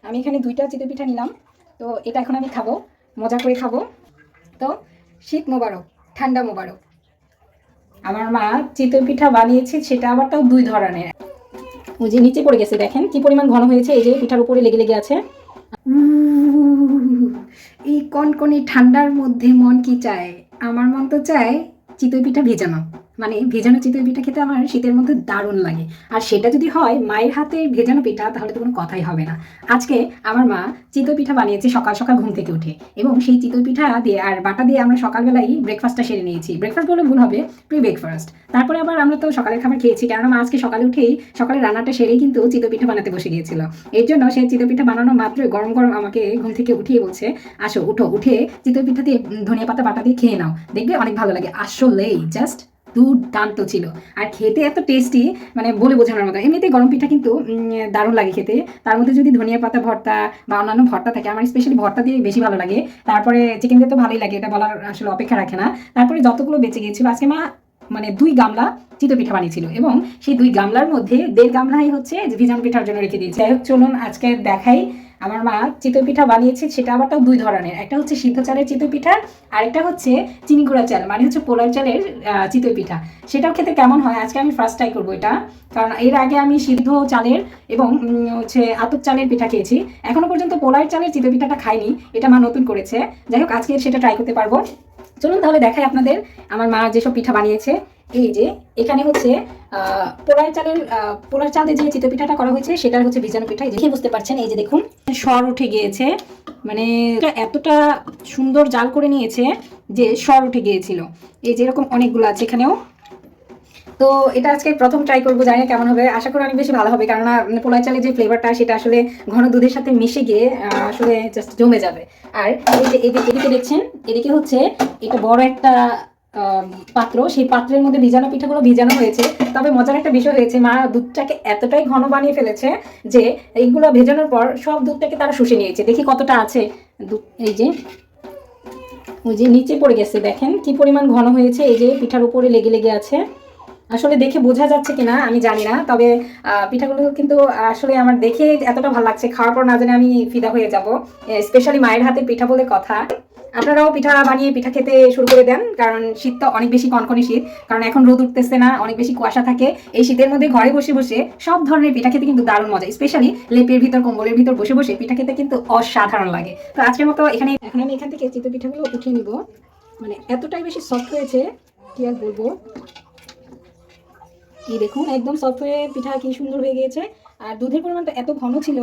আমি এখানে 2টা চিতই পিঠা নিলাম। তো এটা এখন আমি খাবো, মজা করে খাবো। তো শীত মোবারক, ঠান্ডা মোবারক। আমার মা চিতই পিঠা বানিয়েছে, সেটা আবার তাও 2 ধরনের। ওই যে নিচে পড়ে গেছে, দেখেন কি পরিমাণ ঘন হয়েছে, এই যে পিঠার উপরে লেগে লেগে আছে। এই কনকনে ঠান্ডার মধ্যে মন কি চায়? আমার মন তো চায় চিতই পিঠা ভেজানো, মানে ভেজানো চিতই পিঠা খেতে আমার শীতের মধ্যে দারুণ লাগে। আর সেটা যদি হয় মায়ের হাতে ভেজানো পিঠা, তাহলে তো কোনো কথাই হবে না। আজকে আমার মা চিতই পিঠা বানিয়েছে সকাল সকাল ঘুম থেকে উঠে, এবং সেই চিতই পিঠা দিয়ে আর বাটা দিয়ে আমরা সকালবেলাই ব্রেকফাস্টটা সেরে নিয়েছি। ব্রেকফাস্ট বলে ভুল হবে, প্রি ব্রেকফাস্ট। তারপরে আবার আমরা তো সকালের খাবার খেয়েছি, কেননা মা আজকে সকালে উঠেই সকালে রান্নাটা সেরেই কিন্তু চিতই পিঠা বানাতে বসে গিয়েছিল। এর জন্য সেই চিতই পিঠা বানানো মাত্রই গরম গরম আমাকে ঘুম থেকে উঠিয়ে বলছে, আসো উঠো, উঠে চিতই পিঠা দিয়ে ধনিয়া পাতা বাটা দিয়ে খেয়ে নাও, দেখবে অনেক ভালো লাগে। আসলেই জাস্ট দুর্দান্ত ছিল। আর খেতে এত টেস্টি, মানে বলে বোঝানোর মতো। এমনিতেই গরম পিঠা কিন্তু দারুণ লাগে খেতে। তার মধ্যে যদি ধনিয়া পাতা ভর্তা বা অন্যান্য ভর্তা থাকে, আমার স্পেশালি ভর্তা দিয়ে বেশি ভালো লাগে। তারপরে চিকেন দিয়ে তো ভালোই লাগে, এটা বলার আসলে অপেক্ষা রাখে না। তারপরে যতগুলো বেঁচে গিয়েছিল, আজকে মা মানে 2 গামলা চিতই পিঠা বানিয়েছিল, এবং সেই 2 গামলার মধ্যে 1.5 গামলাই হচ্ছে ভিজানো পিঠার জন্য রেখে দিয়েছে। যাই হোক, চলুন আজকে দেখাই আমার মা চিতই পিঠা বানিয়েছে, সেটা আবার তাও 2 ধরনের। একটা হচ্ছে সিদ্ধ চালের চিতই পিঠা, আরেকটা হচ্ছে চিনি গুঁড়া চাল, মানে হচ্ছে পোলার চালের চিতই পিঠা। সেটাও খেতে কেমন হয় আজকে আমি ফার্স্ট ট্রাই করবো এটা, কারণ এর আগে আমি সিদ্ধ চালের এবং হচ্ছে আতপ চালের পিঠা খেয়েছি। এখনো পর্যন্ত পোলার চালের চিতই পিঠাটা খাইনি, এটা মা নতুন করেছে। যাই হোক, আজকে সেটা ট্রাই করতে পারবো। চলুন তাহলে দেখাই আপনাদের আমার মা যেসব পিঠা বানিয়েছে। এই যে এখানে হচ্ছে পোলার চাল দিয়ে যে চিতই পিঠাটা করা হয়েছে, সেটার হচ্ছে ভিজানো পিঠা। দেখে বুঝতে পারছেন, এই যে দেখুন সর উঠে গিয়েছে, মানে এতটা সুন্দর জাল করে নিয়েছে যে সর উঠে গিয়েছিল। এই যে এরকম অনেকগুলো আছে এখানেও। তো এটা আজকে প্রথম ট্রাই করবো, জানি না কেমন হবে। আশা করি অনেক বেশি ভালো হবে, কারণ পোলার চালের যে ফ্লেভারটা, সেটা আসলে ঘন দুধের সাথে মিশে গিয়ে আসলে জাস্ট জমে যাবে। আর এই যে এদিকে দেখছেন, এদিকে হচ্ছে এটা বড় একটা পাত্র, সেই পাত্রের মধ্যে ভিজানো পিঠাগুলো ভিজানো হয়েছে। তবে মজার একটা বিষয় হয়েছে, মা দুধটাকে এতটাই ঘন বানিয়ে ফেলেছে যে এইগুলো ভেজানোর পর সব দুধটাকে তারা শুষে নিয়েছে। দেখি কতটা আছে দুধ। এই যে ওই যে নিচে পড়ে গেছে, দেখেন কি পরিমাণ ঘন হয়েছে, এই যে পিঠার উপরে লেগে লেগে আছে। আসলে দেখে বোঝা যাচ্ছে কিনা আমি জানি না, তবে পিঠাগুলো কিন্তু আসলে আমার দেখে এতটা ভালো লাগছে, খাওয়ার পর না জানি আমি ফিদা হয়ে যাব। স্পেশালি মায়ের হাতে পিঠা বলে কথা। আপনারাও পিঠা বানিয়ে পিঠা খেতে শুরু করে দেন, কারণ শীতটা অনেক বেশি কনকনে শীত, কারণ এখন রোদ উঠতেছে না, অনেক বেশি কুয়াশা থাকে। এই শীতের মধ্যে ঘরে বসে বসে সব ধরনের পিঠা খেতে কিন্তু দারুণ মজা। স্পেশালি লেপের ভিতর, কম্বলের ভিতর বসে বসে পিঠা খেতে কিন্তু অসাধারণ লাগে। তো আজকের মতো এখন আমি এখান থেকে চিতই পিঠাগুলো উঠিয়ে নিব। মানে এতটাই বেশি সফট হয়েছে, কি আর বলবো। এই দেখুন একদম সফট হয়ে পিঠা কি সুন্দর হয়ে গিয়েছে। আর দুধের পরিমাণটা এত ঘন ছিল,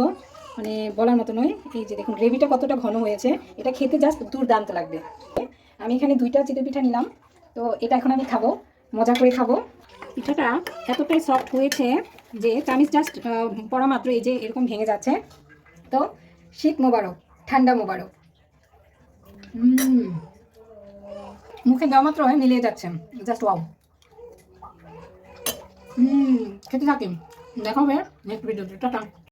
মানে বলার মতো নয়। এই যে দেখুন গ্রেভিটা কতটা ঘন হয়েছে, এটা খেতে জাস্ট দুর্দান্ত লাগবে। আমি এখানে 2টা চিতই পিঠা নিলাম। তো এটা এখন আমি খাবো, মজা করে খাবো। পিঠাটা এতটাই সফট হয়েছে যে চামিচ জাস্ট পড়া মাত্র এই যে এরকম ভেঙে যাচ্ছে। তো শীত মোবারক, ঠান্ডা মোবারক। মুখে দেওয়া মাত্র মিলিয়ে যাচ্ছে, জাস্ট ওয়াও। খেতে থাকেন, দেখা হবে নেক্সট ভিডিওতে। টাটা।